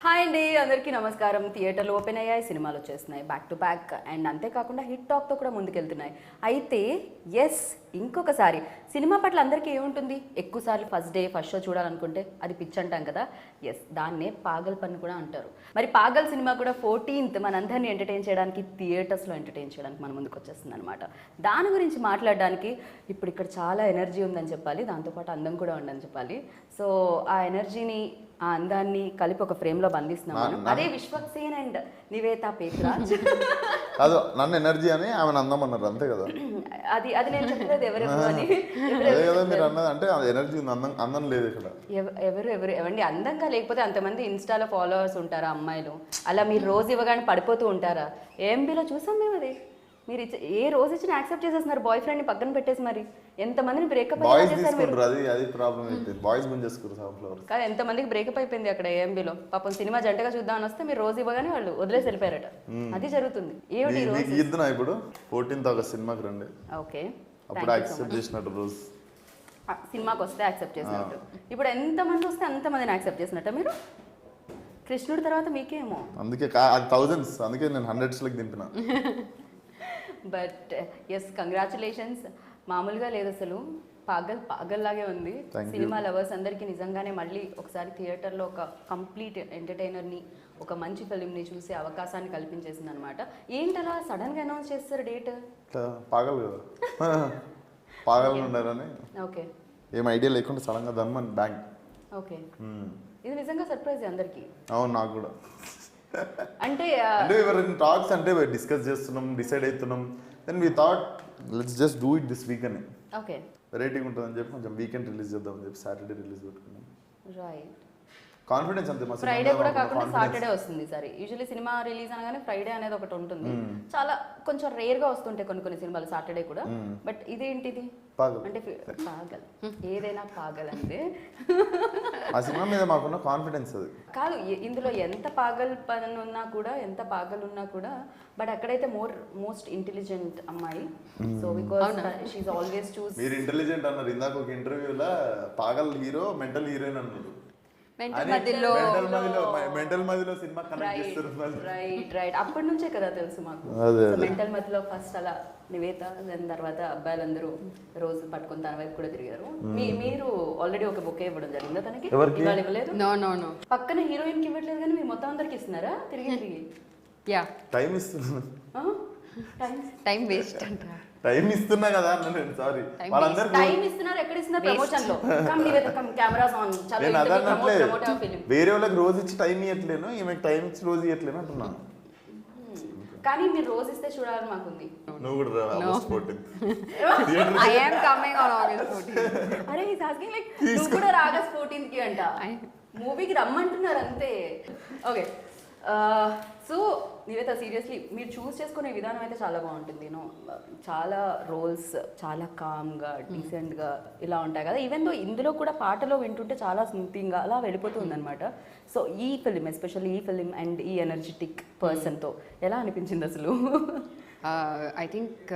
Hi అండి, అందరికీ నమస్కారం. థియేటర్లు ఓపెన్ అయ్యాయి, సినిమాలు వచ్చేస్తున్నాయి బ్యాక్ టు బ్యాక్. అండ్ అంతేకాకుండా హిట్ టాక్తో కూడా ముందుకెళ్తున్నాయి. అయితే ఇంకొకసారి సినిమా పట్ల అందరికీ ఏముంటుంది, ఎక్కువసార్లు ఫస్ట్ డే ఫస్ట్ షో చూడాలనుకుంటే అది పిచ్ అంటాం కదా. దాన్నే పాగల్ పన్ను కూడా అంటారు. మరి పాగల్ సినిమా కూడా 14th మనందరినీ ఎంటర్టైన్ చేయడానికి, థియేటర్స్లో ఎంటర్టైన్ చేయడానికి మన ముందుకు వచ్చేస్తుంది అనమాట. దాని గురించి మాట్లాడడానికి ఇప్పుడు ఇక్కడ చాలా ఎనర్జీ ఉందని చెప్పాలి, దాంతోపాటు అందం కూడా ఉందని చెప్పాలి. సో ఆ ఎనర్జీని, ఆ అందాన్ని కలిపి ఒక ఫ్రేమ్ లో బంధిస్తున్నాను. అదే విశ్వక్సేన్ అండ్ నివేత పేత్రాజ్. కాదు, నన్ను ఎనర్జీ అని ఆమె అందం అన్నారు, అంతే కదా. అది నేను చెప్పలేదు ఎవరెవరు అని. అదే కదా మీరు అన్నది, అంటే ఎనర్జీ ఉంది, అందం లేదు ఇక్కడ. ఎవరండి అందంగా లేకపోతే అంతమంది ఇన్స్టాలో ఫాలోవర్స్ ఉంటారా అమ్మాయిలు? అలా మీరు రోజు ఇవ్వగానే పడిపోతూ ఉంటారా? ఏఎంబీలో చూసాం మేము. అది మీరు ఏ రోజు ఇచ్చిన యాక్సెప్ట్ చేసేస్తున్నారు, బాయ్ ఫ్రెండ్ ని పక్కన పెట్టేసి. మరి ఎంతమందిని బ్రేకప్ కాదు, ఎంతమందికి బ్రేకప్ అయిపోయింది అక్కడ ఏఎంబీలో. పాపం సినిమా జంటగా చూద్దామని వస్తే మీరు రోజు ఇవ్వగానే వాళ్ళు వదిలేసి వెళ్ళిపోయారట. అది జరుగుతుంది. ఏమిటి ఇప్పుడు 14th ఆగస్ట్ సినిమాకి రండి. ఓకే, అప్పుడు యాక్సెప్ట్ చేసినట్టు రోజు సినిమాకి వస్తే యాక్సెప్ట్ చేసినట్టు. ఇప్పుడు ఎంతమంది వస్తే అంతమందిని యాక్సెప్ట్ చేసినట్ట మీరు? కృష్ణుడి తర్వాత మీకేమో. అందుకే అది థౌజండ్స్, అందుకే నేను 100s దింపిన. But congratulations. మామూలుగా లేదు అసలు, పాగల్ లాగే ఉంది. సినిమా లవర్స్ అందరికీ నిజంగానే మళ్ళీ ఒకసారి థియేటర్లో ఒక కంప్లీట్ ఎంటర్టైనర్ని, ఒక మంచి ఫిల్మ్ని చూసే అవకాశాన్ని కల్పించేసింది అనమాట. ఏంటలా సడన్గా అనౌన్స్ చేస్తారు డేట్? పాగల్ కదా, పాగల్ ఉన్నారని. ఓకే, ఏం ఐడియా లేకుండా సడన్గా దన్మన్ బ్యాంక్. ఓకే, ఇది నిజంగా సర్ప్రైజ్ అందరికి. అవును, నాకు కూడా. అంటే ఎవరైనా టాక్స్ అంటే డిస్కస్ చేస్తున్నాం, డిసైడ్ అవుతున్నాం. Then we thought let's just do it this week అని. ఓకే, వెరైటీగా ఉంటుందని చెప్పి కొంచెం వీకెండ్ రిలీజ్ చేద్దామని చెప్పి సాటర్డే రిలీజ్ పెట్టుకున్నాం. రైట్, కాన్ఫిడెన్స్ అంతే. ఫ్రైడే కూడా కాకుండా సాటర్డే వస్తుంది. సరే, యూజువల్లీ సినిమా రిలీజ్ అనగానే ఫ్రైడే అనేది ఒకటి ఉంటుంది. చాలా కొంచెం రేర్ గా వస్తుంటాయి కొన్ని సినిమాలు సాటర్డే కూడా. బట్ ఇదేంటిది అంటే పాగల్, ఏదైనా పాగల్ అంటే ఆ సినిమా మీద మాకున్న కాన్ఫిడెన్స్ అది కాదు. ఇందులో ఎంత పాగల్ పని ఉన్నా కూడా, ఎంత పాగల్ ఉన్నా కూడా, బట్ అక్కడైతే మోస్ట్ ఇంటెలిజెంట్ అమ్మాయి. So because she is always చూస్. మీరు ఇంటెలిజెంట్ అన్నారు ఇందాక ఒక ఇంటర్వ్యూలో, పాగల్ హీరో మెంటల్ హీరోయిన్ అన్నారు. మెంటల్ మధ్యలో సినిమా కనెక్ట్ చేస్తారు. రైట్, అప్పటి నుంచే కదా తెలుసు మాకు. మెంటల్ మధ్యలో ఫస్ట్ అలా నివేత, దాని తర్వాత అబ్బాయిలందరూ రోజు పట్టుకుని తన వైపు కూడా తిరిగారు. మీరు ఆల్రెడీ ఒక బొకే ఇవ్వడం జరిగిందా తనకి? ఇవాళ ఇవ్వలేదు. నో పక్కన హీరోయిన్ కి ఇవ్వట్లేదు కానీ మీరు మొత్తం అందరికి ఇస్తున్నారా తిరిగి? యా, టైం ఇస్తున్నా. టైం వేస్ట్ అంట. టైం ఇస్తున్నా కదా అన్న నేను. సారీ, వాళ్ళందరూ టైం ఇస్తున్నారు. ఎక్కడ ఇస్తున్నారు? ప్రమోషన్ లో. Come Nivetha, come cameras on. నేను అదన్నట్లే, వేరే వాళ్ళకి రోజు ఇచ్చి టైం ఇవ్వట్లేను, ఈమెకి టైం ఇచ్చి రోజు ఇవ్వట్లేను అంటున్నా. కానీ మీరు రోజు ఇస్తే చూడాలని మాకుంది. నువ్వు కూడా రా August 14th. I am coming on August 14th. అరే he's asking like నువ్వు కూడా ఆగస్ట్ 14th కి అంట. మూవీకి రమ్మంటున్నారు అంతే. ఓకే, సో నివేత, సీరియస్లీ మీరు చూస్ చేసుకునే విధానం అయితే చాలా బాగుంటుంది. చాలా రోల్స్ చాలా కామ్గా, డీసెంట్గా ఇలా ఉంటాయి కదా. ఈవెన్ దో ఇందులో కూడా పాటలో వింటుంటే చాలా స్మూతింగ్గా అలా వెళ్ళిపోతుంది అనమాట. సో ఈ ఫిలిం, ఎస్పెషల్లీ ఈ ఫిలిం అండ్ ఈ ఎనర్జెటిక్ పర్సన్తో ఎలా అనిపించింది అసలు? I think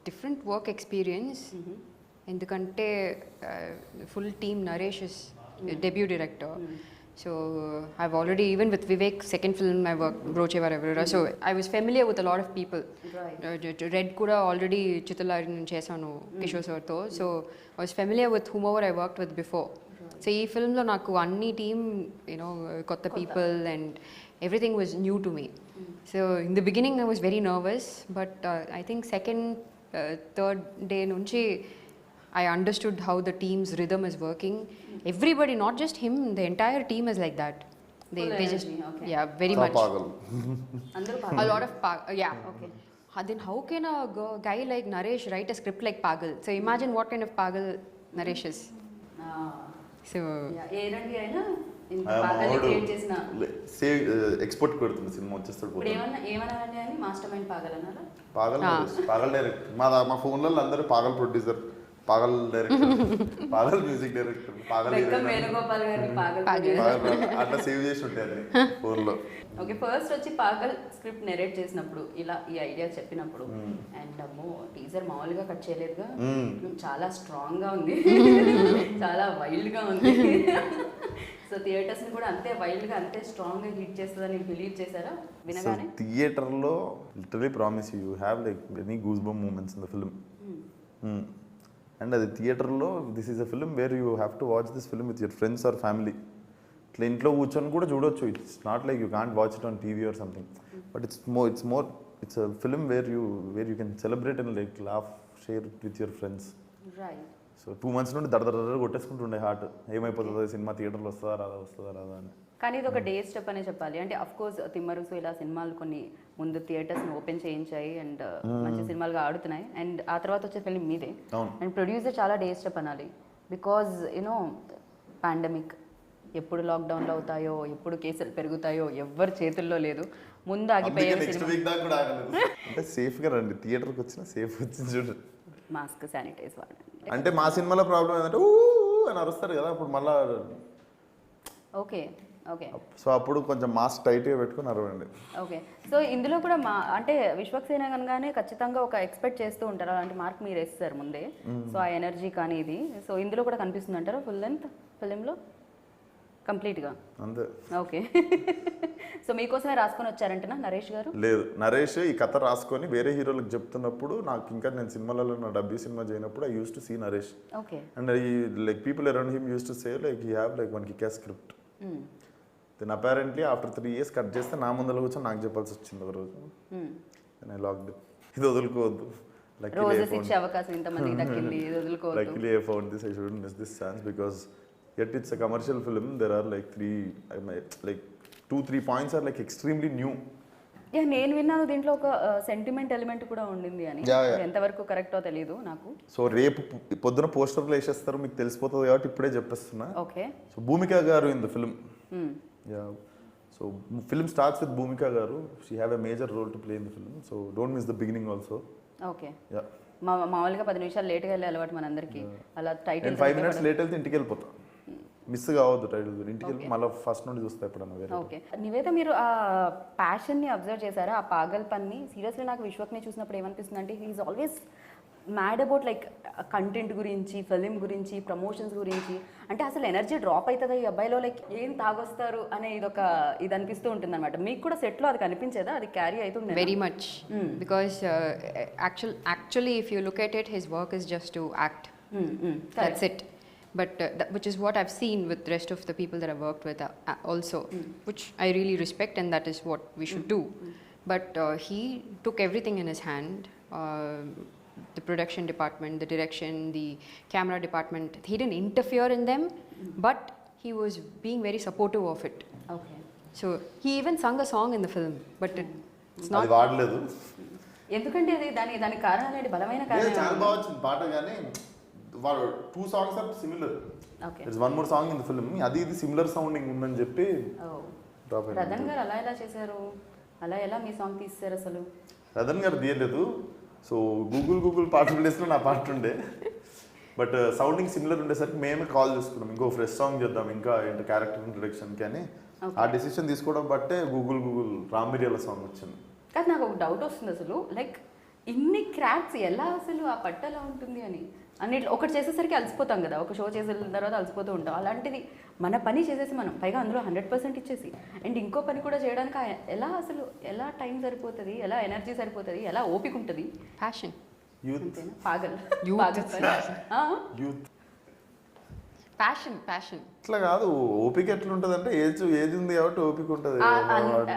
different work experience. ఎందుకంటే full team, Naresh debut director. So I've already, even with Vivek, second film I worked, Broche Varevara. So I was familiar with a lot of people. Right. Red kuda already Chittalari chesanu Kishore sir tho. So I was familiar with whomever I worked with before. Right. So ee film lo naku anni team, kotta people and everything was new to me. So in the beginning I was very nervous, but I think second, third day nunchi I understood how the team's rhythm is working. Everybody, not just him, the entire team is like that. They just, okay. Yeah, very much. A lot of yeah. Okay. Then how can a guy like Naresh write a script like Pagal? So imagine what kind of Pagal Naresh is. So ఏరండి అయినా Paagal create చేసిన ఎక్స్పోర్ట్ కొడుతుంది సినిమా వచ్చేస్తాడు. ఏమన్నారండి అని master mind Paagal అన్నారా? పాగల్ డైరెక్టర్. మా ఫోన్లలో అందరూ Paagal producer, Paagal director, Paagal music director, Paagal Venugopal గారిని అట్లా సేవ్ చేసి ఉంటారు ఫోన్లో. ఓకే, ఫస్ట్ వచ్చి పాగల్ స్క్రిప్ట్ నెరేట్ చేసినప్పుడు, ఇలా ఈ ఐడియా చెప్పినప్పుడు, అండ్ అమ్మో టీజర్ మామూలుగా కట్ చేయలేదుగా, చాలా స్ట్రాంగ్ గా ఉంది, చాలా వైల్డ్ గా ఉంది. సో థియేటర్స్ ని కూడా అంతే వైల్డ్ గా అంతే స్ట్రాంగ్ గా హిట్ చేస్తుందని బిలీవ్ చేశారా సో వినగానే? థియేటర్లో literally promise you have like any goose bump moments in the film. And అది థియేటర్లో this is a film where you have to watch this film with your friends or family. ఇట్లా ఇంట్లో కూర్చొని కూడా చూడొచ్చు. It's not like you can't watch it on TV or something, but it's a film where you can celebrate and like laugh share with your friends. Right. So 2 months నుండి దడ కొట్టేసుకుంటుండే heart, ఏమైపోతుందో cinema థియేటర్లో వస్తుందా రాదా అని. కానీ ఇది ఒక డే స్టెప్ అనే చెప్పాలి. అంటే అఫ్ కోర్స్ తిమ్మరుసు ఇలా సినిమాలు కొన్ని ముందు థియేటర్స్ని ఓపెన్ చేయించాయి అండ్ మంచి సినిమాలుగా ఆడుతున్నాయి. అండ్ ఆ తర్వాత వచ్చే ఫిల్మ్ మీదే. అవును. అండ్ ప్రొడ్యూసర్ చాలా డే స్టెప్ అనాలి. బికాజ్ యూనో పాండమిక్ ఎప్పుడు లాక్డౌన్లు అవుతాయో, ఎప్పుడు కేసులు పెరుగుతాయో ఎవ్వరి చేతుల్లో లేదు. ముందు ఆగిపోయే నెక్స్ట్ వీక్ దాకా కూడా ఆగలేదు. అంటే సేఫ్గా రండి, థియేటర్కి వచ్చినా సేఫ్ వచ్చింది చూడండి. మాస్క్ శానిటైజ్ వాడండి. అంటే మా సినిమాలో ప్రాబ్లం ఏంటంటే ఊ అని అరుస్తారు కదా, అప్పుడు మళ్ళా ఓకే ఓకే సో అప్పుడు కొంచెం మాస్క్ టైట్గా పెట్టుకుని అరవండి. ఓకే. సో ఇందులో కూడా అంటే విశ్వక్సేన కనుగానే ఖచ్చితంగా ఒక ఎక్స్పెక్ట్ చేస్తూ ఉంటారు, అలాంటి మార్క్ మీరు వేస్తారు ముందే. సో ఆ ఎనర్జీ కానీ ఇది సో ఇందులో కూడా కనిపిస్తుంది అంటారా ఫుల్ లెంత్ ఫిలింలో కంప్లీట్గా? అంతే. ఓకే. సో మీకోసమే రాసుకొని వచ్చారంటనా నరేష్ గారు? లేదు, నరేష్ ఈ కథ రాసుకొని వేరే హీరోలకు చెప్తున్నప్పుడు నాకు ఇంకా నేను సినిమాలలో నా డబ్బీ సినిమా చేయనప్పుడు I used to see Naresh. Okay. And I like people around him used to say like he have like one kick script. Then apparently after 3 years cut చేస్తే నా ముందర కూర్చొని నాకు చెప్పాల్సి వచ్చింది ఒక రోజు. ఐ లాక్డ్ ఇది వదులుకోవద్దు. రోజెస్ ఇచ్చే అవకాశం ఇంతమందికి దక్కింది, ఇది వదులుకోవద్దు. Luckily I found this. I shouldn't miss this chance because yet it's a commercial film. There are like 2-3 points are like extremely new. నేను విన్నాను దీంట్లో ఒక సెంటిమెంట్ ఎలిమెంట్ కూడా ఉండింది అని. ఎంతవరకు కరెక్టో తెలియదు నాకు. సో రేపు పొద్దున పోస్టర్లు వేసేస్తారు, మీకు తెలిసిపోతుంది కాబట్టి ఇప్పుడే చెప్పేస్తున్నా. Okay. So Bhumika garu in the film. So film starts with Bhumika garu. She have a major role to play in the film. So don't miss the beginning also. Okay. మామూలుగా 10 నిమిషాలు లేట్గా వెళ్ళే అలవాటు మనందరికి. అలా టైటిల్ 5 minutes లేట్ వెళ్తే ఇంటికి వెళ్ళిపోతా. మిస్ కావద్దు టైటిల్. ఇంటికి వెళ్ళి మళ్ళీ ఫస్ట్ నుండి చూస్తా ఎప్పుడన్నా వేరే. ఓకే. నివేద మీరు ఆ ప్యాషన్ని అబ్జర్వ్ చేశారా, ఆ పాగల్ పన్ని? సీరియస్లీ నాకు విశ్వక్ని చూసినప్పుడు ఏమనిపిస్తుంది అంటే he is always mad about like content గురించి, ఫిలిం గురించి, ప్రమోషన్స్ గురించి. అంటే అసలు ఎనర్జీ డ్రాప్ అవుతుందా ఈ అబ్బాయిలో, లైక్ ఏం తాగొస్తారు అనే ఇది అనిపిస్తూ ఉంటుంది అనమాట. మీకు కూడా సెట్లో అది కనిపించేదా, అది క్యారీ అవుతుంది? Very much. Because actually if you look at it, his work is just to act. That's it. But which is what I've seen with the rest of the people that I've worked with also, which I really respect, and that is what we should do. But he took everything in his hand. The production department, the direction, the camera department. He didn't interfere in them, but he was being very supportive of it. Okay. So he even sung a song in the film, but it's not. అది వాడలేదు. ఎందుకంటే అది దాని కారణాలు ఏంటి? బలమైన చాలా కారణం. బాగా వచ్చింది పాట, కానీ వాళ్ళు 2 songs are similar. Okay. There's one more song in the film. అది ఇది సిమిలర్ సౌండింగ్ ఉందని చెప్పి డ్రాప్ అయింది. రతన్ గారు అలా ఎలా చేశారు? అలా ఎలా మీ సాంగ్ తీస్తారు అసలు? రతన్ గారు తీయలేదు. సో గూగుల్ పాట ప్లేస్లో నా పాట ఉండే, బట్ సౌండింగ్ సిమిలర్ ఉండేసరికి మేమే కాల్ చేసుకున్నాం ఇంకో ఫ్రెష్ సాంగ్ చేద్దాం, ఇంకా ఏంటి క్యారెక్టర్ ఇంట్రొడక్షన్కి అని. ఆ డెసిషన్ తీసుకోవడం బట్టే గూగుల్ రామిరియల సాంగ్ వచ్చింది. కానీ నాకు ఒక డౌట్ వస్తుంది అసలు, లైక్ ఇన్ని క్రాక్స్ ఎలా అసలు ఆ పట్ట ఎలా ఉంటుంది అని. అన్నిట్లో ఒకటి చేసేసరికి అలసిపోతాం కదా, ఒక షో చేసిన తర్వాత అలసిపోతూ ఉంటాం. అలాంటిది మన పని చేసేసి మనం పైగా అందులో 100% ఇచ్చేసి అండ్ ఇంకో పని కూడా చేయడానికి ఎలా అసలు ఎలా టైం సరిపోతుంది, ఎలా ఎనర్జీ సరిపోతుంది, ఎలా ఓపిక ఉంటుంది? Passion. యూత్. అంతేనా? పాగల్ Youth. యూత్. Passion. ఇట్లా కాదు, ఓపిక ఎట్లుంటది అంటే ఏజ్ ఉంది కాబట్టి ఓపిక ఉంటుంది.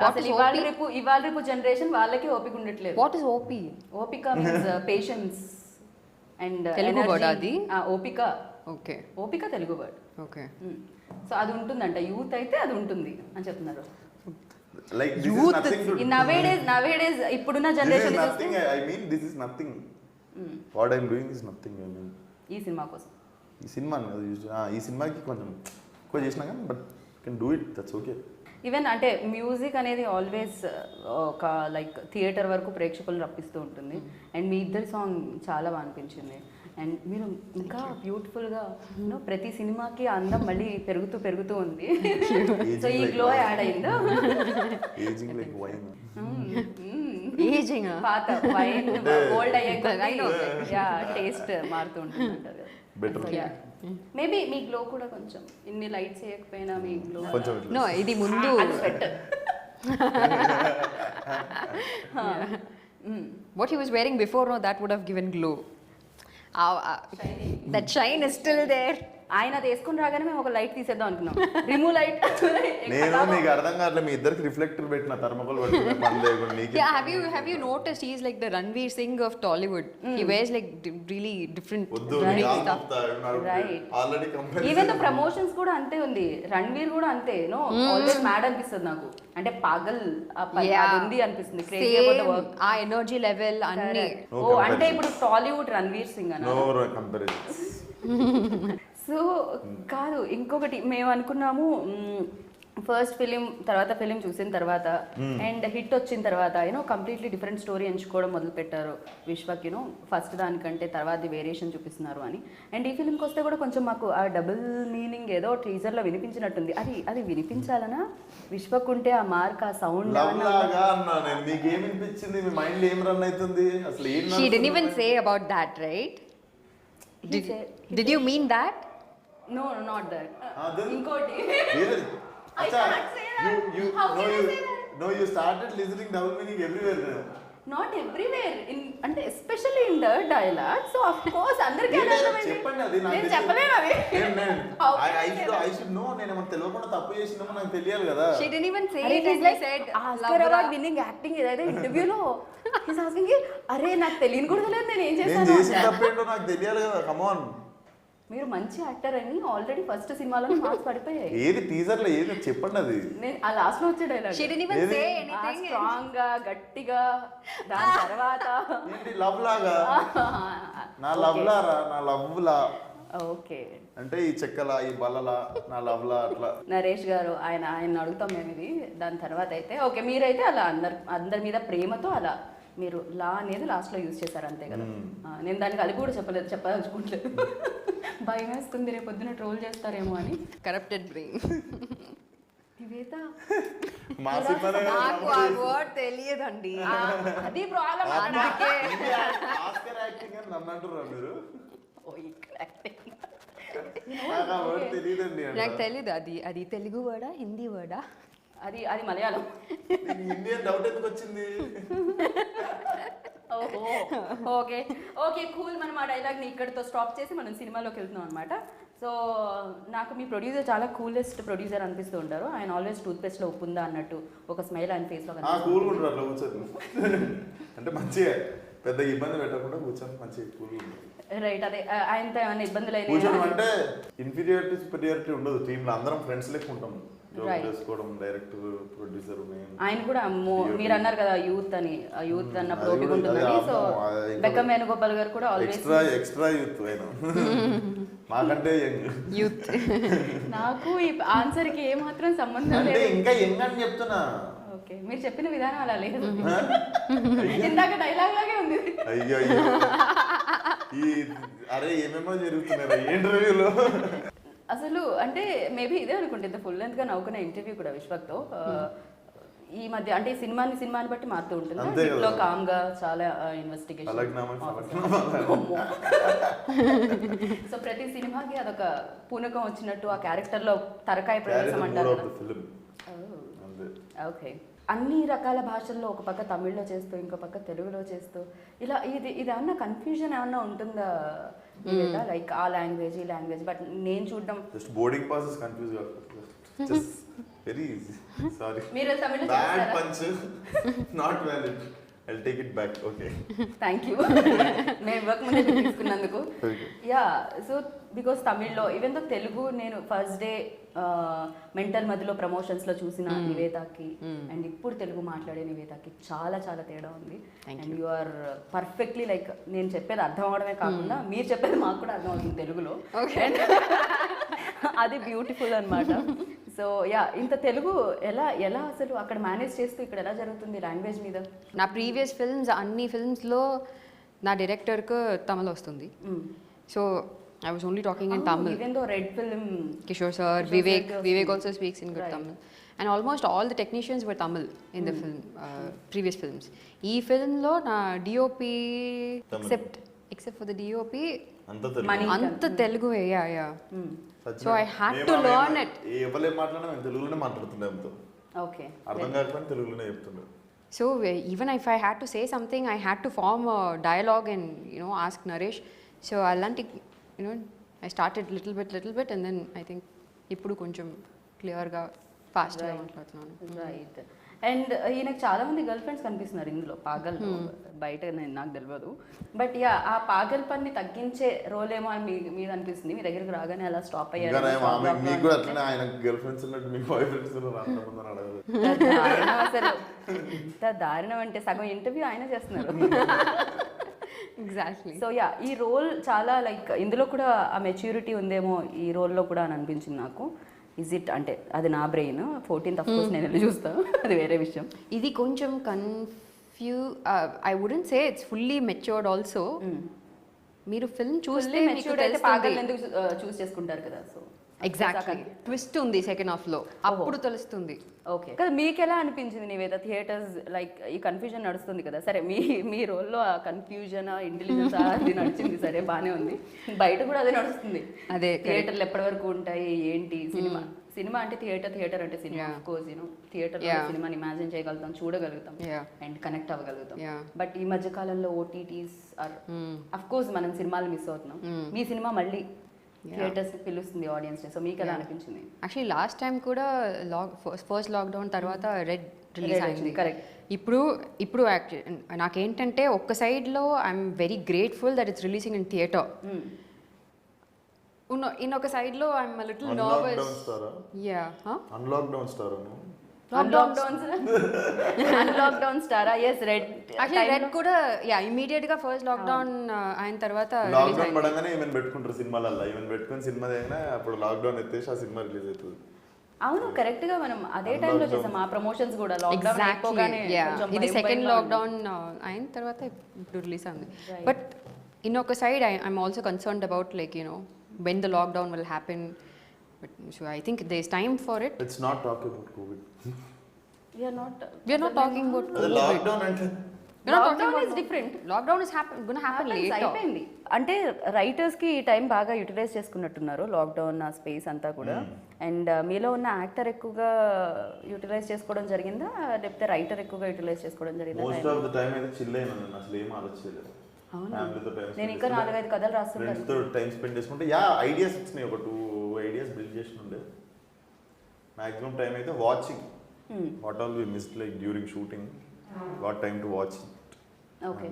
అసలు ఇవాళ రేపు జనరేషన్ వాళ్ళకి ఓపిక ఉండట్లేదు. What is OP? ఓపిక means patience and Telugu word అది? ఓపిక. Okay. ఓపిక తెలుగు వర్డ్. Okay. సో అది ఉంటుందంట, యూత్ అయితే అది ఉంటుంది అని చెప్తున్నారు. లైక్ నవేడేస్ ఇప్పుడున్న generation I mean this is nothing. What I'm doing is nothing. I mean ఈ సినిమా కోసం, ఈ సినిమా ఈ సినిమాకి కొంచెం ఎక్కువ చేసినా కానీ but can do it, that's okay. Even అంటే మ్యూజిక్ అనేది ఆల్వేస్ ఒక లైక్ థియేటర్ వరకు ప్రేక్షకులు రప్పిస్తూ ఉంటుంది. అండ్ మీ ఇద్దరి సాంగ్ చాలా బాగా అనిపించింది. అండ్ మీరు ఇంకా బ్యూటిఫుల్గా ప్రతి సినిమాకి అందం మళ్ళీ పెరుగుతూ ఉంది. సో ఈ గ్లో యాడ్ అయిందా? Ageing like wine. Aging. పాత వైన్ ఓల్డ్ అయ్యాక I know. యా టేస్ట్ మారుతూ ఉంటుంది అంటారు కదా. Better. So, yeah. మేబీ మీ గ్లో కూడా కొంచెం ఇన్ని లైట్స్ చేయకపోయినా మీ గ్లో కొంచెం ఇట్లా. No, ఇది ముందు. Sweat. What he was wearing before, no, that would have given glow. That shine is still there. ఆయన అది వేసుకుని రాగానే మేము ఒక లైట్ తీసేద్దాం అనుకున్నాం. Remove light. నేను మీకు అర్థం కావట్లేదు, మీ ఇద్దరికి రిఫ్లెక్టర్ పెట్టిన థర్మకోల్ పట్టుకునే పని లేకుండా నీకు. Yeah, have you noticed he's like the Ranveer Singh of Tollywood? He wears like really different వద్దు stuff. Right. Already company even the promotions కూడా అంతే ఉంది. రణ్వీర్ కూడా అంతే. నో ఆల్వేస్ మ్యాడ్ అనిపిస్తుంది నాకు. అంటే పగల్ అది ఉంది అనిపిస్తుంది. Crazy about the work. ఆ ఎనర్జీ లెవెల్ అన్ని. No ఓ అంటే ఇప్పుడు టాలీవుడ్ రణ్వీర్ సింగ్ అన్న. No comparison. సో కాదు, ఇంకొకటి మేము అనుకున్నాము ఫస్ట్ ఫిలిం తర్వాత ఫిలిం చూసిన తర్వాత అండ్ హిట్ వచ్చిన తర్వాత యూనో కంప్లీట్లీ డిఫరెంట్ స్టోరీ ఎంచుకోవడం మొదలు పెట్టారు విశ్వక్. యూనో ఫస్ట్ దానికంటే తర్వాత వేరియేషన్ చూపిస్తున్నారు అని. అండ్ ఈ ఫిలింకి వస్తే కూడా కొంచెం మాకు ఆ డబుల్ మీనింగ్ ఏదో టీజర్లో వినిపించినట్టుంది. అది వినిపించాలనా విశ్వక్ ఉంటే ఆ మార్క్ ఆ సౌండ్ లవ్ లాగా అన్నా నేను. మీకు ఏం అనిపించింది? మీ మైండ్ లో ఏం రన్ అవుతుంది అసలు? ఏం She didn't even say about that, right? Did you mean that? No not that. then? ఇంకోటి Really? I Acha, can't say that. How can I say that? No, you started listening double meaning everywhere now. Not everywhere అంటే especially in the dialogue. So of course అందరికీ ఏ లేదు, అర్థమైంది. చెప్పండి అది నాకు నేను తెలియదు. చెప్పలేను అది. How can I say that? I should know. నేను ఏమన్నా తెలియకుండా తప్పు చేసినామో నాకు తెలియాలి కదా. She didn't even say అరే it. he's And like he said, Oscar award winning acting ఏదైతే ఇంటర్వ్యూలో he's asking me, అరే నాకు తెలియని కూడా తెలియదు నేను ఏం నేను చేశాను చేసిన అంటే. తప్పేంటో నాకు తెలియాలి కదా. కమాన్. మీరు మంచి యాక్టర్ అని ఆల్రెడీ ఫస్ట్ సినిమాలో మార్క్స్ పడిపోయాయి. ఏది టీజర్ లో ఏది చెప్పండి అది. నేను ఆ లాస్ట్ లో వచ్చే dialogue she didn't even Really? say anything. Strong గా గట్టిగా దాని తర్వాత ఏంటి లవ్ లాగా? నా లవ్ లారా, నా లవ్ లా ఓకే అంటే ఈ చెక్కలా ఈ బల్లలా నా లవ్ లా అట్లా. నరేష్ గారు ఆయన అడుగుతాం మేము ఇది. దాని తర్వాత అయితే ఓకే మీరైతే అలా అందరి మీద ప్రేమతో అలా మీరు లా అనేది లాస్ట్లో యూజ్ చేశారు అంతే కదా. నేను దానికి అది కూడా చెప్పదలుచుకోవట్లేదు. భయం వేస్తుంది రేపు పొద్దున ట్రోల్ చేస్తారేమో అని. Corrupted brain. నివేత మా సినిమానే నాకు ఆ వర్డ్ తెలియదండి. అది ప్రాబ్లం. ఆస్కర్ యాక్టింగ్ అని నన్ను అంటున్నారా మీరు? ఓ ఇక్కడ acting. నాకు ఆ వర్డ్ తెలియదండి. నాకు తెలీదు అది తెలుగు వర్డా హిందీ వర్డా? అది మలయాళం. హిందీ డౌట్ ఎందుకు వచ్చింది? ఓహో ఓకే ఓకే కూల్. మనం ఆ డైలాగ్ని ఇక్కడితో స్టాప్ చేసి మనం సినిమాలోకి వెళ్తున్నాం అనమాట. సో నాకు మీ ప్రొడ్యూసర్ చాలా కూలెస్ట్ ప్రొడ్యూసర్ అనిపిస్తూ ఉంటారు. ఆయన ఆల్వేస్ టూత్ పేస్ట్లో ఉప్పు ఉందా అన్నట్టు ఒక స్మైల్ ఆయన ఫేస్లో కూల్గా ఉంటారు అట్లా కూర్చొని. అంటే మంచిగా పెద్ద ఇబ్బంది పెట్టకుండా కూర్చొని మంచిగా కూల్గా ఉంటుంది. రైట్. అదే ఆయనతో ఏమైనా ఇబ్బందులు కూర్చొని అయినాయి అంటే ఇన్ఫీరియారిటీ సుపీరియారిటీ ఉండదు. టీంలో అందరం ఫ్రెండ్స్ లెక్క ఉంటాం. Joke Right. చేసుకోవడం, డైరెక్టర్ ప్రొడ్యూసర్ నేను. ఆయన కూడా మీరు అన్నారు కదా యూత్ అని. యూత్ అన్నప్పుడు అది ఓపిక కూడా- ఉంటుందని. అది సో ఇంకా బెక్కం వేణుగోపాల్ గారు కూడా ఆల్వేస్ ఎక్స్ట్రా యూత్ అయినా మాకంటే యంగ్. యూత్. నాకు ఈ ఆన్సర్కి ఏమాత్రం సంబంధం అంటే లేదు. ఇంకా యంగ్ అని చెప్తున్నా. ఓకే మీరు చెప్పిన విధానం అలా లేదు. ఇందాక డైలాగ్ లాగే ఉంది. అయ్యో ఈ అరే ఏమేమో జరుగుతున్నాయి ఇంటర్వ్యూలో. అసలు అంటే మేబీ ఇదే అనుకుంటే ఇంత ఫుల్ లెంత్ గా నవ్వుకున్న ఇంటర్వ్యూ కూడా విశ్వక్తో ఈ మధ్య అంటే సినిమాని బట్టి మారుతూ ఉంటుంది. అంతే కదా. ఇంట్లో కామ్ గా చాలా ఇన్వెస్టిగేషన్. సో ప్రతి సినిమాకి అదొక పూనకం వచ్చినట్టు ఆ క్యారెక్టర్ లో తరకాయ ప్రవేశం అంటారు కదా. ఓకే అన్ని రకాల భాషల్లో ఒక పక్క తమిళ్లో చేస్తూ ఇంకో పక్క తెలుగులో చేస్తూ ఇలా ఇది ఏమన్నా కన్ఫ్యూజన్ ఏమన్నా ఉంటుందా లైక్ ఆ లాంగ్వేజ్ ఈ లాంగ్వేజ్? బట్ నేను చూడడం జస్ట్ బోర్డింగ్ పాసెస్ కన్ఫ్యూజ్ కాదు. Just very easy. సారీ మీరు తమిళ్లో బ్యాడ్ చేస్తారా? Punch not valid. I'll take it back. Okay. Thank you. మేము వర్క్ ముందే తీసుకున్నందుకు. యా సో బికాస్ తమిళ్లో ఈవెన్ దో తెలుగు నేను ఫస్ట్ డే మెంటల్ మధ్యలో ప్రమోషన్స్లో చూసిన నివేతాకి అండ్ ఇప్పుడు తెలుగు మాట్లాడే నివేతాకి చాలా చాలా తేడా ఉంది. And you are perfectly like నేను చెప్పేది అర్థం అవడమే కాకుండా మీరు చెప్పేది మాకు కూడా అర్థం అవుతుంది తెలుగులో. అది బ్యూటిఫుల్ అనమాట. సో యా ఇంత తెలుగు ఎలా అసలు అక్కడ మేనేజ్ చేస్తూ ఇక్కడ ఎలా జరుగుతుంది లాంగ్వేజ్ మీద? నా ప్రీవియస్ ఫిల్మ్స్ అన్ని ఫిల్మ్స్లో నా డైరెక్టర్కు తమిళ్ వస్తుంది. So I was only talking in Tamil. Even though Red Film, Kishore sir, Vivek also speaks in good Right. Tamil. And almost all the technicians were Tamil in the film previous films. ఈ ఫిల్మ్లో నా DOP except for the DOP అంత Telugu. Yeah so I had to learn it. ఎవరు మాట్లాడినా మేము తెలుగులోనే మాట్లాడుతున్నాం. Okay, అర్థం కాకపోతే తెలుగులోనే చెప్తున్నాం. So even if I had to say something, I had to form a dialogue and ask Naresh. So Allanti, I started little bit, and then I think ఇప్పుడు కొంచెం క్లియర్గా ఫాస్ట్గా మాట్లాడుతున్నాను. రైట్. అండ్ ఈయనకు చాలా మంది గర్ల్ ఫ్రెండ్స్ కనిపిస్తున్నారు ఇందులో పాగల్. బయట నాకు తెలియదు, బట్ యా ఆ పాగల్ పని తగ్గించే రోల్ ఏమో అని మీద అనిపిస్తుంది. మీ దగ్గరికి రాగానే అలా స్టాప్ అయ్యారు. అసలు ఎంత దారుణం అంటే సగం ఇంటర్వ్యూ ఆయన చేస్తున్నారు. ఎగ్జాక్ట్లీ. సో యా ఈ రోల్ చాలా లైక్ ఇందులో కూడా ఆ మెచ్యూరిటీ ఉందేమో ఈ రోల్లో కూడా అని అనిపించింది నాకు. ఇజ్ ఇట్ అంటే అది నా బ్రెయిన్. 14th ఆఫ్ కోర్స్ నేను వెళ్ళి చూస్తాను, అది వేరే విషయం. ఇది కొంచెం I wouldn't say it's fully matured also. మీరు ఫిల్మ్ చూస్తే మెచ్యూర్డ్ అయితే పాగల్ ఎందుకు చూస్ చేసుకుంటారు కదా. సో ఎగ్జాక్ట్లీ ట్విస్ట్ ఉంది సెకండ్ హాఫ్ లో, అప్పుడు తెలుస్తుంది. ఓకే, కదా మీకు ఎలా అనిపించింది నివేద? థియేటర్స్ లైక్ ఈ కన్ఫ్యూజన్ నడుస్తుంది కదా. సరే మీ రోల్లో ఆ కన్ఫ్యూజన్ ఇంటెలిజెన్స్ అది నడిచింది, సరే బాగానే ఉంది. బయట కూడా అదే నడుస్తుంది. అదే థియేటర్లు ఎప్పటి వరకు ఉంటాయి ఏంటి, సినిమా అంటే థియేటర్ అంటే సినిమా. ఆఫ్ కోర్స్ థియేటర్ సినిమాని ఇమాజిన్ చేయగలుగుతాం, చూడగలుగుతాం అండ్ కనెక్ట్ అవ్వగలుగుతాం. బట్ ఈ మధ్య కాలంలో ఓటీటీస్ ఆర్ అఫ్ కోర్స్ మనం సినిమాలు మిస్ అవుతున్నాం. మీ సినిమా మళ్ళీ థియేటర్స్ పిలుస్తుంది ఆడియన్స్. సో మీకు ఎలా అనిపించింది? యాక్చువల్లీ లాస్ట్ టైం కూడా ఫస్ట్ లాక్డౌన్ తర్వాత రెడ్ రిలీజ్ అయింది. కరెక్ట్. ఇప్పుడు నాకేంటంటే ఒక్క సైడ్లో I'm very grateful that it's releasing in theatre. ఇన్నొక సైడ్లో ఐఎమ్ లిటిల్ నర్వస్. యా అన్లాక్డౌన్ స్టార్ అన్లాక్డౌన్ స్టారా? ఎస్, రెడ్. యాక్చువల్లీ రెడ్ కూడా యా ఇమీడియట్ గా ఫస్ట్ లాక్డౌన్ అయిన తర్వాత లాక్డౌన్ పడంగానే ఈవెన్ పెట్టుకుంటారు సినిమాలల్లో. ఈవెన్ పెట్టుకుని సినిమా అయినా అప్పుడు లాక్డౌన్ ఎత్తేసి ఆ సినిమా రిలీజ్ అవుతుంది. అవును, కరెక్ట్ గా మనం అదే టైంలో చేసాం ఆ ప్రమోషన్స్ కూడా. లాక్డౌన్ అయిపోగానే ఇది సెకండ్ లాక్డౌన్ అయిన తర్వాత ఇప్పుడు రిలీజ్ అయింది. బట్ ఇన్నొక side I'm also concerned about like when the lockdown will happen. But so I think there's time for it. It's not talking about COVID. We are not talking about COVID. Lockdown అంటే lockdown is different. Lockdown is going to happen later. అయిపోయింది అంటే writers కి ఈ time బాగా utilise చేసుకున్నట్టున్నారు lockdown ఆ space అంతా కూడా. And మీలో ఉన్న యాక్టర్ ఎక్కువగా యూటిలైజ్ చేసుకోవడం జరిగిందా, లేకపోతే రైటర్ ఎక్కువగా యూటిలైజ్ చేసుకోవడం జరిగిందా? మోస్ట్ ఆఫ్ ద టైం అయితే చిల్ అయినా నేను అసలు ఏం ఆలోచించలేదు. నేను ఇంకా 4-5 కథలు రాస్తున్నాను. టైం స్పెండ్ చేసుకుంటే ఐడియాస్ వచ్చినాయి. ఒక 2 ఐడియాస్ బిల్డ్ చేసినుండే. మాక్సిమం టైం అయితే watching what all we missed like during shooting. Got time to watch. Okay,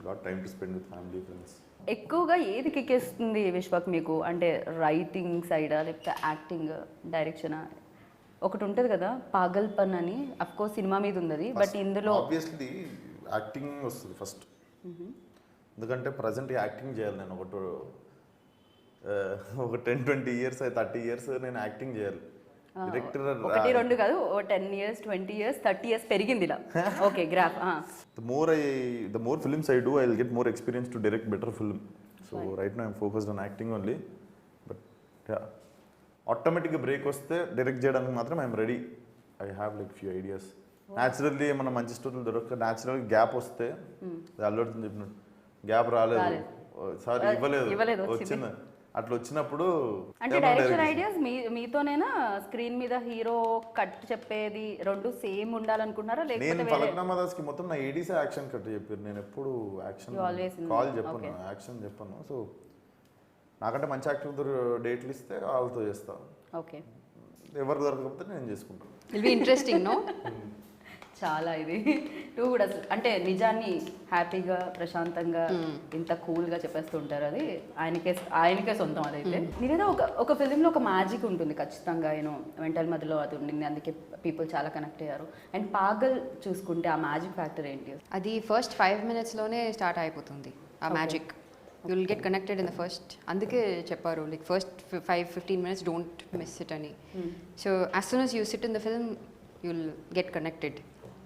got time to spend with family friends. ఎక్కువగా ఏది కిక్కేస్తుంది విశ్వక్ మీకు? అంటే రైటింగ్ సైడా, లేకపోతే యాక్టింగ్, డైరెక్షనా? ఒకటి ఉంటుంది కదా పాగల్ పన్ అని, అఫ్ కోర్స్ సినిమా మీద ఉంది, బట్ ఇందులో ఆబ్వియస్లీ యాక్టింగ్ వస్తుంది ఫస్ట్. ఎందుకంటే ప్రజెంట్ యాక్టింగ్ చేయాలి నేను. ఒక 10-20 ఇయర్స్ 30 ఇయర్స్ నేను యాక్టింగ్ చేయాలి. డైరెక్టర్ 1-2 కాదు, 10 years 20 years 30 years పెరిగింది ఇలా. Okay, graph. the more films I do, I will get more experience to direct better film. So right now I'm focused on acting only. But yeah, ఆటోమేటిక్గా break వస్తే direct చేయడానికి మాత్రం I'm ready. I have like few ideas. Naturally ఏమన్నా మంచి స్టోరీలు దొరక natural gap వస్తే, అల్లు అర్జున్ చెప్పినట్టు గ్యాప్ రాలేదు, సారీ ఇవ్వలేదు, వచ్చింది. అట్లా వచ్చినప్పుడు అంటే డైరెక్షన్ ఐడియాస్ మీతోనేనా? స్క్రీన్ మీద హీరో కట్ చెప్పేది రెండు సేమ్ ఉండాలనుకుంటున్నారా? నేను ఫలక్నామా దాస్కి మొత్తం నా ఏడీసే యాక్షన్ కట్ చెప్పారు. నేను ఎప్పుడు యాక్షన్ కాల్ చెప్పను, యాక్షన్ చెప్పను. సో నాకంటే మంచి యాక్టర్తో డేట్లు ఇస్తే వాళ్ళతో చేస్తాను. ఓకే, ఎవరు దొరకకపోతే నేను చేసుకుంటాను. Will be interesting no? చాలా ఇది టూ కూడా అంటే నిజాన్ని హ్యాపీగా ప్రశాంతంగా ఇంత కూల్గా చెప్పేస్తుంటారు. అది ఆయనకే సొంతం. అదైతే నేనేదో ఒక ఫిలింలో ఒక మ్యాజిక్ ఉంటుంది ఖచ్చితంగా. మెంటల్ మధ్యలో అది ఉండింది, అందుకే పీపుల్ చాలా కనెక్ట్ అయ్యారు. అండ్ పాగల్ చూసుకుంటే ఆ మ్యాజిక్ ఫ్యాక్టర్ ఏంటి? అది ఫస్ట్ 5 minutesలోనే స్టార్ట్ అయిపోతుంది ఆ magic. You will get connected in the first. అందుకే చెప్పారు like first 5-15 minutes don't miss it అని. So as soon as you sit in the film you will get connected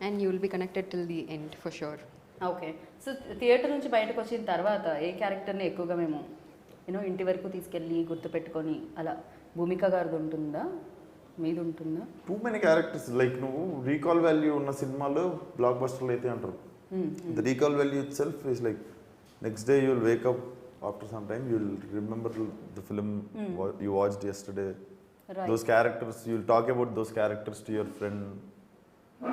and you will be connected till the end for sure. Okay, so theatre నుంచి బయటకు వచ్చిన తర్వాత ఏ క్యారెక్టర్ని ఎక్కువగా మేము ఇంటి వరకు తీసుకెళ్ళి గుర్తుపెట్టుకొని అలా భూమిక గారిది ఉంటుందా? మీద ఉంటుందా? టూ మెనీ క్యారెక్టర్స్ లైక్ నువ్వు రీకాల్ వాల్యూ ఉన్న సినిమాలు బ్లాక్ బస్టర్లు అయితే అంటారు. The recall value it self is like next day you will wake up after some time you will remember the film you watched yesterday. Those characters, you will talk about those characters to your friend.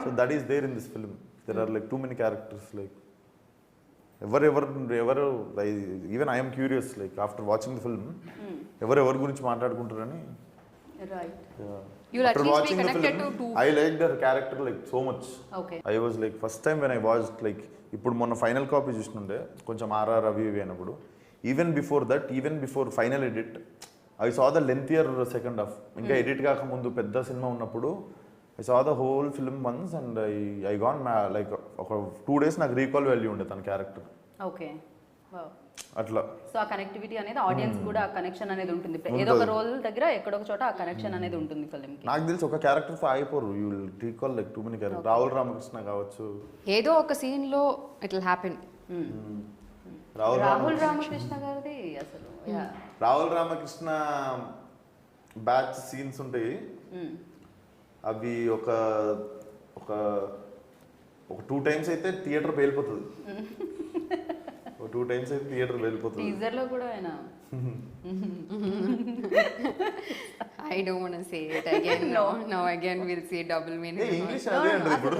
So that is there in this film. There are like too many characters. Like ever, even I am curious. Like after watching the film, ever గురించి మాట్లాడుకుంటారని. Right. Yeah. You'll After at least be watching the connected film, to two. I liked her character like so much. Okay. I was like first time when I watched like ఇప్పుడు మొన్న final copy చూస్తుండే కొంచెం RR అవి ఇవి అయినప్పుడు even before final edit I saw the lengthier second half. ఇంకా edit కాకముందు పెద్ద సినిమా ఉన్నప్పుడు I saw the whole film once and I gone like ఒక 2 days నాకు రీకాల్ వాల్యూ ఉండే తన క్యారెక్టర్. ఓకే. అట్లా సో ఆ కనెక్టివిటీ అనేది ఆడియన్స్ కూడా ఆ కనెక్షన్ అనేది ఉంటుంది. ఏదో ఒక రోల్ దగ్గర ఎక్కడో ఒక చోట ఆ కనెక్షన్ అనేది ఉంటుంది ఫిల్మ్కి. నాకు తెలిసి ఒక క్యారెక్టర్తో ఆగిపోరు. You will recall like too many character. Rahul Ramakrishna కావచ్చు, ఏదో ఒక సీన్లో it will happen. Rahul Ramakrishna గారిది అసలు రాహుల్ రామకృష్ణ బ్యాచ్ సీన్స్ ఉంటాయి. అవి ఒక ఒక ఒక 2 times అయితే థియేటర్ పేలిపోతుంది. ఒక 2 times అయితే థియేటర్ పేలిపోతుంది. టీజర్ లో కూడా ఆయన I don't want to say it again. No, again we'll say double meaning. English అదే అండి ఇప్పుడు.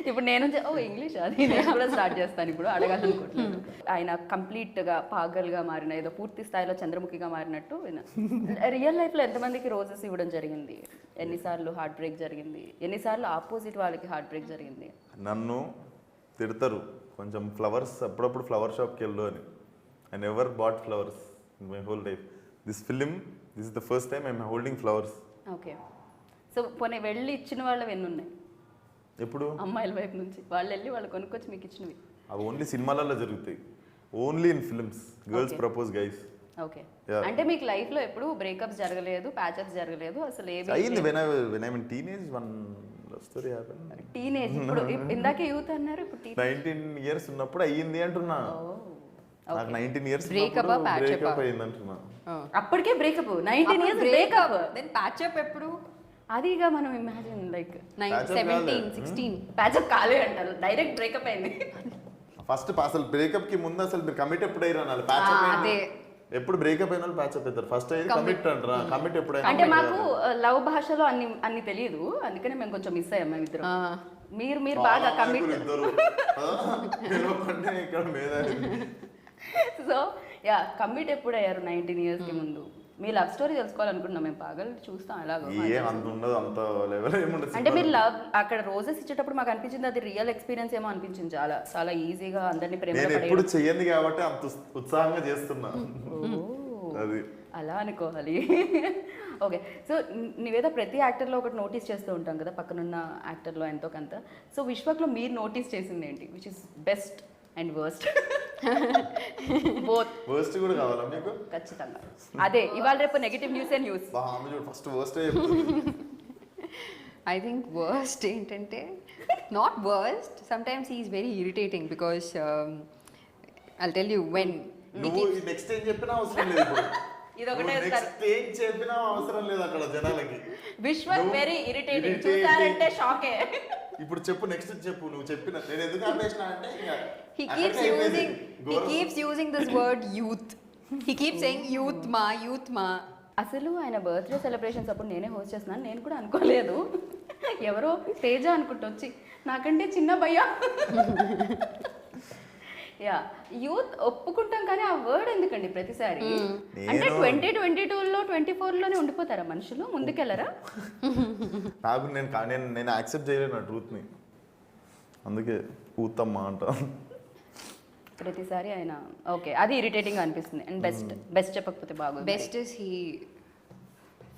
ఇప్పుడు నేను ఇంగ్లీష్ అది నేను కూడా స్టార్ట్ చేస్తాను ఇప్పుడు అడగాలనుకుంటున్నాను. ఆయన కంప్లీట్ గా పాగల్గా మారిన ఏదో పూర్తి స్థాయిలో చంద్రముఖిగా మారినట్టు రియల్ లైఫ్ లో ఎంతమందికి రోజెస్ ఇవ్వడం జరిగింది? ఎన్నిసార్లు హార్ట్ బ్రేక్ జరిగింది? ఎన్నిసార్లు ఆపోజిట్ వాళ్ళకి హార్ట్ బ్రేక్ జరిగింది? నన్ను తిడతారు కొంచెం ఫ్లవర్స్ అప్పుడప్పుడు ఫ్లవర్ షాప్కి వెళ్ళు అని. I never bought flowers in my whole life. This is the first time I'm holding flowers. Okay. So పోనీ వెళ్ళి ఇచ్చిన వాళ్ళు ఎన్ని ఉన్నాయి? ఎప్పుడు? అమ్మాయిల వైపు నుంచి వాళ్ళు వెళ్ళి వాళ్ళు కొనుక్కొచ్చి మీకు ఇచ్చినవి? అవి ఓన్లీ సినిమాలలో జరుగుతాయి. Only in films girls propose guys. Okay. అంటే మీకు లైఫ్ లో ఎప్పుడు బ్రేకప్స్ జరగలేదు, ప్యాచప్స్ జరగలేదు అసలు ఏవి? అయ్యింది when I'm in teenage one story happened. Teenage ఇప్పుడు ఇందాకే యూత్ అన్నారు, ఇప్పుడు 19 years ఉన్నప్పుడు అయ్యింది అంటున్నా. నాకు 19 years బ్రేకప్ అయింది అంటున్నా. అప్పటికే breakup 19 years breakup. Then patchup ఎప్పుడు? అదిగా మనం ఇమాజిన్ లైక్ 17 16 ప్యాచప్ కాలే అంటారు, డైరెక్ట్ బ్రేకప్ అయింది. ఫస్ట్ అసలు బ్రేకప్ కి ముందు అసలు మీరు కమిట్ ఎప్పుడు అయ్యారు అనాలి. ప్యాచప్ అదే ఎప్పుడు బ్రేకప్ అయిన వాళ్ళు ప్యాచప్ అవుతారు. ఫస్ట్ అయితే కమిట్ అంటారా? కమిట్ ఎప్పుడైనా అంటే మాకు లవ్ భాషలో అన్ని తెలియదు, అందుకని మేము కొంచెం మిస్ అయ్యాం మేము ఇద్దరం. మీరు బాగా కమిట్. సో యా కమిట్ ఎప్పుడు అయ్యారు 19 years కి ముందు? మీ లవ్ స్టోరీ తెలుసుకోవాలనుకుంటున్నాం మేము. పాగల్ చూస్తాం అలాగో. అంత ఉండదు, అంత లెవెల్ ఏముండదు. అంటే మీరు లవ్ అక్కడ రోజెస్ ఇచ్చేటప్పుడు మాకు అనిపించింది అది రియల్ ఎక్స్పీరియన్స్ ఏమో అనిపించింది. చాలా చాలా ఈజీగా అందరినీ ప్రేమ ఎప్పుడు చెయ్యండి కాబట్టి అంత ఉత్సాహంగా చేస్తున్నా. అది అలా అనుకోవాలి. ఓకే. సో నీవేదో ప్రతి యాక్టర్లో ఒకటి నోటీస్ చేస్తూ ఉంటాం కదా, పక్కనున్న యాక్టర్లో ఎంతో కొంత. సో విశ్వక్లో మీరు నోటీస్ చేసింది ఏంటి? Which is best and worst? Both. Worst కూడా కావాలా మీకు? ఖచ్చితంగా అదే. ఇవాళ రేపు negative news. First worst. I think worst ఏంటంటే not worst, sometimes he is very irritating because I'll tell you when నువ్వు నెక్స్ట్ ఏం చెప్పినా అవసరం లేదు. ఇప్పుడు ఇదొకటే నెక్స్ట్ ఏం చెప్పినా అవసరం లేదు అక్కడ జనాలకి. Vishwak very irritating. చూసారంటే షాకే. ఇప్పుడు చెప్పు, నెక్స్ట్ చెప్పు. నువ్వు చెప్పిన నేను ఎందుకు ఆపేసినా అంటే he keeps using this word youth. He keeps saying youth ma. అసలు ఆయన బర్త్డే సెలబ్రేషన్స్ అప్పుడు నేనే హోస్ట్ చేస్తున్నాను. నేను కూడా అనుకోలేదు, ఎవరో తేజ అనుకుంటూ వచ్చి నాకంటే చిన్న భయ్యా. యా యూత్ ఒప్పుకుంటాం కానీ ఆ వర్డ్ ఎందుకండి ప్రతిసారి? అంటే 2022లో 24లోనే ఉండిపోతారా మనుషులు? ముందుకెళ్ళరా? నాకు నేను యాక్సెప్ట్ చేయలేను ఆ ట్రూత్ని, అందుకే ఊతమ్మా అంట ప్రతిసారి ఆయన. ఓకే, అది ఇరిటేటింగ్ అనిపిస్తుంది. అండ్ బెస్ట్ చెప్పకపోతే బాగుంది. Best is he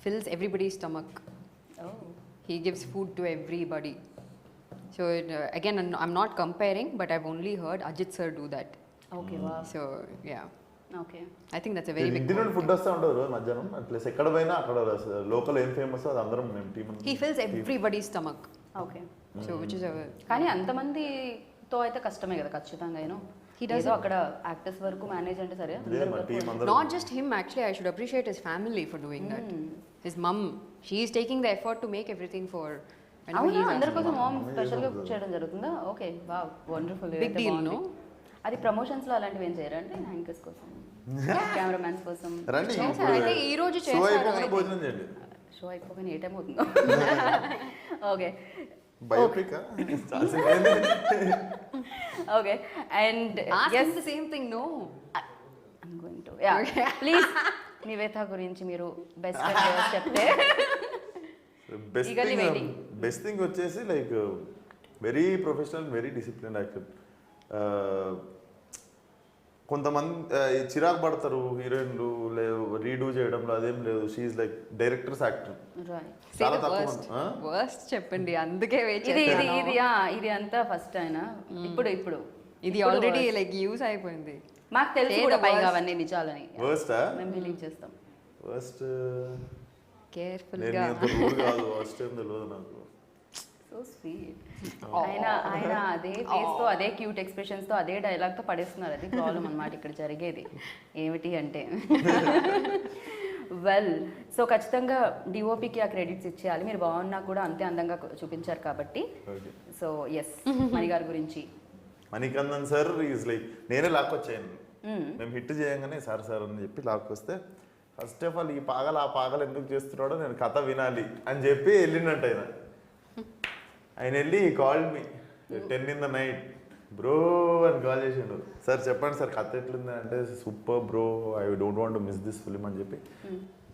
fills everybody's stomach. He gives food to everybody. So again, I'm not comparing, but I've only heard Ajit sir do that. Okay, wow. So yeah. Okay. I think that's a very big ఇంటి నుండి food వస్తూ ఉంటుంది రోజు మధ్యాహ్నం. Plus ఎక్కడ పోయినా అక్కడ local ఏం ఫేమస్ అది అందరం మేము team. He fills everybody's stomach. Okay. So which is a కానీ అంతమంది తో అయితే కష్టమే కదా ఖచ్చితంగా యూనో He does ఏదో అక్కడ యాక్టర్స్ వరకు మేనేజ్ అంటే సరే లేదు మా టీం అందరూ Not just him, actually, I should appreciate his family for doing that. His mum, she is taking the effort to make everything for. whenever అవునా he's అందరి asking. కోసం హోమ్ Mummy స్పెషల్ గా చేసాం చేయడం జరుగుతుందా okay wow wonderful Big deal, no? అది promotions లో అలాంటివి ఏం చేయరా అంటే యాంకర్స్ కోసం కెమెరామ్యాన్స్ కోసం రండి చేశారు. అయితే ఈ రోజు షో చేశారు, అయిపోగానే I think. భోజనం చేయండి షో అయిపోగానే ఏ టైం అవుతుందో okay biopic okay and Ask him the same thing, no? I'm going to ya please Nivetha గురించి మీరు బెస్ట్ ఫ్రెండ్ చెప్తే best Eagerly thing waiting. Best thing వచ్చేసి like very professional very discipline actor కొంతమంది ఈ చిరాకు పడతారు హీరోయిన్లు రీడూ చేయడంలో అదేం లేదు she like directors actor right Say చాలా the తక్కువ worst. మంది, ఆ? Worst చెప్పండి, అందుకే వెయిట్ ఇది ఇది ఇది ఇది అంతా ఫస్ట్ అయినా ఇప్పుడు ఇప్పుడు ఇది ఇప్పుడు ఆల్రెడీ worst. లైక్ యూస్ అయిపోయింది. మాకు తెలుసు Say కూడా the పైగా worst. అవన్నీ నిజాలని వర్స్టా మేము బిలీవ్ చేస్తాం వర్స్ట్ కేర్ఫుల్ నేను గా. అంత రూల్ కాదు వర్స్ట్ ఏం తెలియదు నాకు సో స్వీట్ ఆయన ఆయన అదే ఫేస్ తో అదే క్యూట్ ఎక్స్ప్రెషన్స్ తో అదే డైలాగ్ తో పడేస్తున్నారు అది ప్రాబ్లం అన్నమాట ఇక్కడ జరిగేది ఏమిటి అంటే వెల్ సో ఖచ్చితంగా డిఓపికి ఆ క్రెడిట్స్ ఇచ్చేయాలి మీరు బాగున్నా కూడా అంతే అందంగా చూపించారు కాబట్టి ఓకే సో ఎస్ మణి గారి గురించి మణికందన్ సార్ ఈజ్ లైక్ నేనే లాక్కొచ్చాను మేము హిట్ చేయగానే సార్ సార్ అని చెప్పి లాక్కొస్తే ఫస్ట్ ఆఫ్ ఆల్ ఈ పాగలు ఆ పాగలు ఎందుకు చేస్తున్నాడో నేను కథ వినాలి అని చెప్పి వెళ్ళినట్టు ఆయన వెళ్ళి called me 10 in the night bro అని కాల్ చేసిండు సార్ చెప్పండి సార్ కథ ఎట్లుంది అంటే super bro I don't want miss this film అని చెప్పి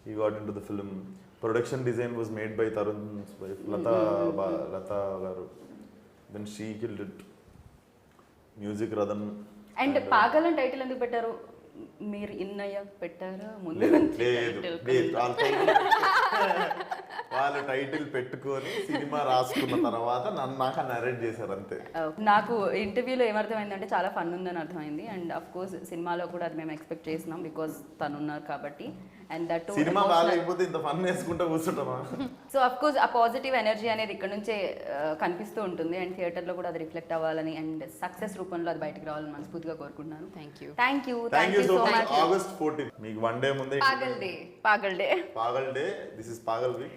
he got into the film production design was made by Tarun wife Latha garu then she killed it music Rathan and Paagal అని title ఎందుకు పెట్టారు మీరు ఇన్నయ్య పెట్టారా ముందు లేదు నుంచి లేదు title? లేదు. వాళ్ళు టైటిల్ పెట్టుకొని సినిమా రాసుకున్న తర్వాత నాకు నరేట్ చేశారు అంతే నాకు ఇంటర్వ్యూలో ఏమర్థమైందంటే చాలా ఫన్ ఉందని అర్థమైంది అండ్ అఫ్ కోర్స్ సినిమాలో కూడా అది మేము ఎక్స్పెక్ట్ చేసినాం బికాస్ తను ఉన్నారు కాబట్టి అండ్ దట్ సినిమా బాగాలేకపోతే ఇంత ఫన్ వేసుకుంటూ కూర్చుంటామా సో అఫ్ కోర్స్ ఆ పాజిటివ్ ఎనర్జీ అనేది ఇక్కడ నుంచే కనిపిస్తూ ఉంటుంది అండ్ థియేటర్లో కూడా అది రిఫ్లెక్ట్ అవ్వాలని అండ్ సక్సెస్ రూపంలో అది బయటకు రావాలని మనస్ఫూర్తిగా కోరుకుంటున్నాను Thank you. Thank you thank you so much much August 14 మీకు వన్ డే ముందే Paagal day. Paagal day Paagal day this is Paagal week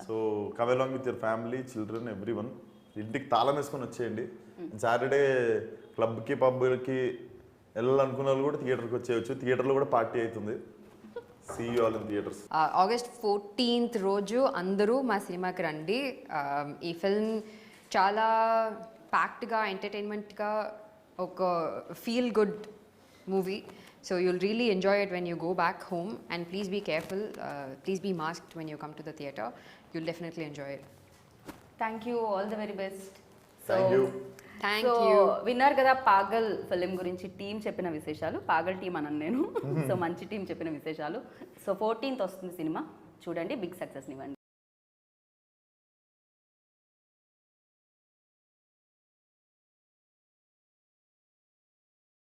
so come along with your family children everyone ఇంటికి తాళం వేసుకొని వచ్చేయండి సాటర్డే క్లబ్కి పబ్కి వెళ్ళాలనుకున్న వాళ్ళు కూడా థియేటర్కి వచ్చేయచ్చు థియేటర్లో కూడా పార్టీ అవుతుంది see you all in theatres August 14th రోజు అందరూ మా సినిమాకి రండి. ఈ ఫిల్మ్ చాలా ప్యాక్డ్గా ఎంటర్టైన్మెంట్గా ఒక feel good movie. So you'll really enjoy it when you go back home and please be careful, please be masked when you come to the theatre. You'll definitely enjoy it. Thank you all the very best Thank you. Thank so you. విన్నారు కదా పాగల్ film గురించి team చెప్పిన విశేషాలు. పాగల్ team అన్నాను నేను. So మంచి team చెప్పిన విశేషాలు. సో 14th వస్తుంది సినిమా, చూడండి, బిగ్ సక్సెస్ ఇవ్వండి.